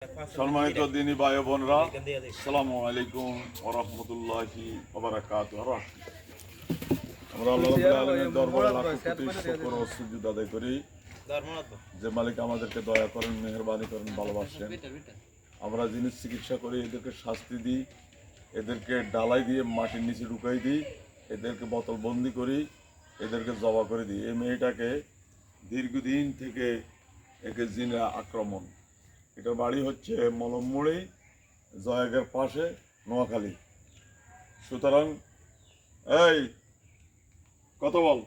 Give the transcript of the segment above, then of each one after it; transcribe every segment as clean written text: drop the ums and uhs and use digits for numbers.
সম্মানিত দিনী ভাই বোনরা, আসসালামু আলাইকুম ওয়া রাহমাতুল্লাহি ওয়া বারাকাতুহু। আমরা আল্লাহ রাব্বুল আলামিনের দরবারে লাখ কোটি শুকর ও সুজুদ আদায় করি যে মালিক আমাদেরকে দয়া করেন, মেহেরবানি করেন, ভালোবাসেন। আমরা জিনিস চিকিৎসা করি, এদেরকে শাস্তি দিই, এদেরকে ডালাই দিয়ে মাটির নিচে ঢুকাই দিই, এদেরকে বোতল বন্দি করি, এদেরকে জবা করে দিই। এই মেয়েটাকে দীর্ঘদিন থেকে একে জিনে আক্রমণ। এটার বাড়ি হচ্ছে মলমমুড়ি, জয়াগের পাশে, নোয়াখালী। সুতরাং এই কত বল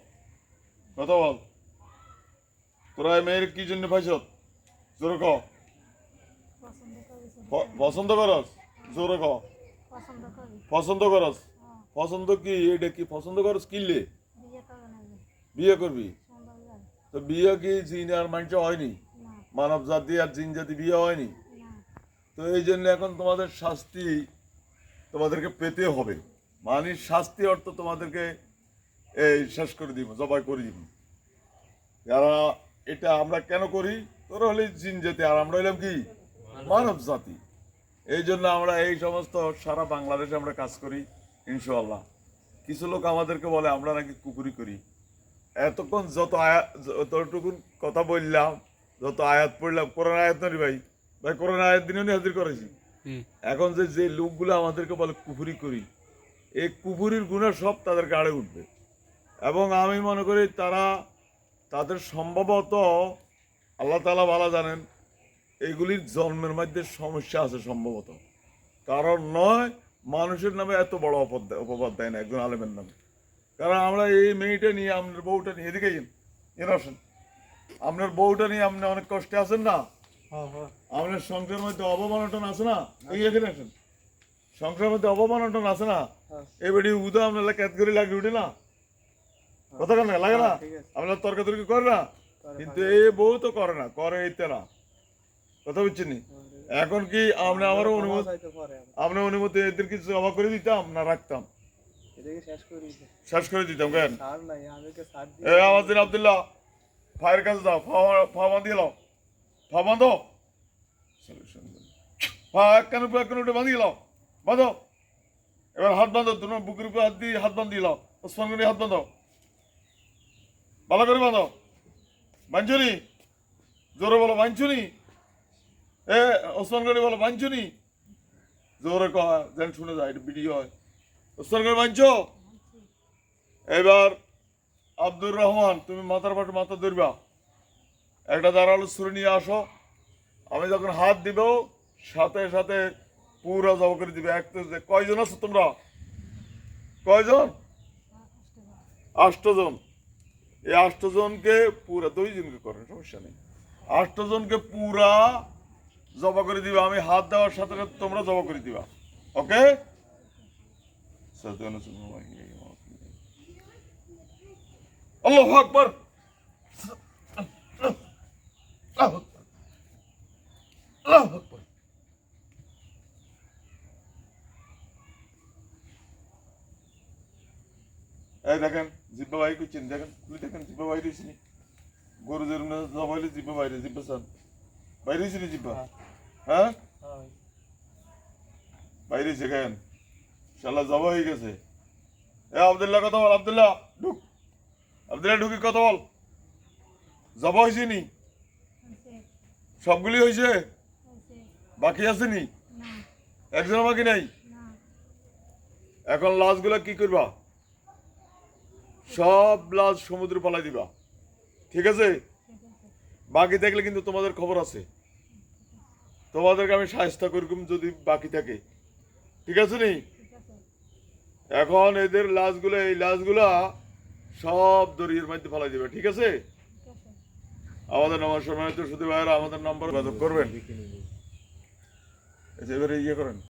তোরা এই মেয়ের কি জন্য পাইছ? জোরে ক। পছন্দ করস? জোরে ক। পছন্দ করস? পছন্দ কি? এটা কি পছন্দ করস? কিনলে বিয়ে করবি? তো বিয়ে কি জিন আর মানুষ হয়নি? মানব জাতি আর জিন জাতি বিয়ে হয়নি? তো এই জন্য এখন তোমাদের শাস্তি তোমাদেরকে পেতে হবে। মানে শাস্তি অর্থ তোমাদেরকে এই শেষ করে দিব, জবাই করে দিব। যারা এটা আমরা কেন করি? তোরা হলে জিন জাতি আর আমরা হইলাম কি মানব জাতি। এই জন্য আমরা এই সমস্ত সারা বাংলাদেশে আমরা কাজ করি ইনশাআল্লাহ। কিছু লোক আমাদেরকে বলে আমরা নাকি কুকুরি করি। এতক্ষণ যতটুকু কথা বললাম, যত আয়াত পড়লাম, কোরআন আয়াত নয় ভাই, কোরআন আয়াত দিনে হাজির করেছি। এখন যে লোকগুলো আমাদেরকে বলে কুফুরি করি, এই কুফুরির গুণা সব তাদের গাড়ে উঠবে। এবং আমি মনে করি তাদের সম্ভবত আল্লাহ তাআলা ভালো জানেন এইগুলির জন্মের মধ্যে সমস্যা আছে সম্ভবত। কারণ নয় মানুষের নামে এত বড় অপবাদ দেয় না একজন আলেমের নামে। কারণ আমরা এই মেয়েটা নিয়ে, আপনার বউটা নিয়ে, এদিকে আসেন, আপনার বউটা নিয়ে আপনি অনেক কষ্টে আছেন না? আপনার সংসারের মধ্যে অবমানটন আছে না? এখানে আসেন, সংসারের মধ্যে অবমানটন আছে না? এবারে উদা আপনার ক্যাতগরি লাগিয়ে উঠে না, কথা কেন লাগে না? আপনার তর্কাতর্কি করে না, কিন্তু এই বউ তো করে না, করে এই তেরা, কথা বুঝছেন নি? এখন কি আমরা আমারও আপনার অনুমতি এদের কিছু অবাক করে দিতাম না রাখতাম? শেষ করে দিতাম কেন? আমাদের আব্দুল্লাহ ফায়ার কাছে যাও, ফা বাঁধিয়ে লাও, ফা বাঁধো, কেন উঠে বাঁধিয়ে লাও, বাঁধো। এবার হাত বাঁধো, তোমার বুকের উপরে হাত দিয়ে হাত বাঁধিয়ে লাও, ওসমান গনি হাত বাঁধো, ভালো করে বাঁধো। বাঞ্ছনি, জোরে বলো বাঞ্ছনি। ওসমান গনি বলো বাঞ্ছনি, জোরে কয় যেন শুনে যায়, এটা ভিডিও হয়। ওসমান গনি বাঞ্ছো। এবার আব্দুর রহমান, তুমি মাথার পাশে মাথা ধরবা, একটা দাঁড়ালো ছুরি নিয়ে আসো। আমি যখন হাত দিব সাথে সাথে পুরা জব করে দিবে। কয়জন আছো তোমরা? কয়জন? 8 জন। এই 8 জনকে পুরা, 2 জনকে করেন সমস্যা নেই, 8 জনকে পুরা জবা করে দিবা। আমি হাত দেওয়ার সাথে সাথে তোমরা জবা করে দিবা। ওকে? আল্লাহু আকবার। এই দেখেন জিব্বা বাইর করছেন, দেখেন খুলে দেখেন জিব্বা বাইরে হয়েছিনি। গরু যেরকম জবাইলে জিব্বা বাইরে, জিব্বা চান বাইরে হয়েছিনি, জিব্বা হ্যাঁ বাইরে হয়েছে। কেন শালা জবা হয়ে গেছে। আব্দুল্লাহ কথা বল, আব্দুল্লাহ ঢুক, আব্দুল্লাহ ঢুকি কথা বল। জবা হয়েছে নি? সবগুলি হয়েছে? বাকি আছে নি? একজনও বাকি নাই। এখন লাশগুলা কি করবা? সব লাশ সমুদ্রে পালাই দিবা, ঠিক আছে? বাকি থাকলে কিন্তু তোমাদের খবর আছে, তোমাদেরকে আমি সাহায্য করব যদি বাকি থাকে, ঠিক আছে নি? এখন এদের লাশগুলো, এই লাশগুলা সব দরিয়ার মধ্যে পালাই দিবে, ঠিক আছে? আমাদের নাম্বার সময় তো শুধু ভাইরা আমাদের নাম্বার যোগাযোগ করবেন, এবারে ইয়ে করেন।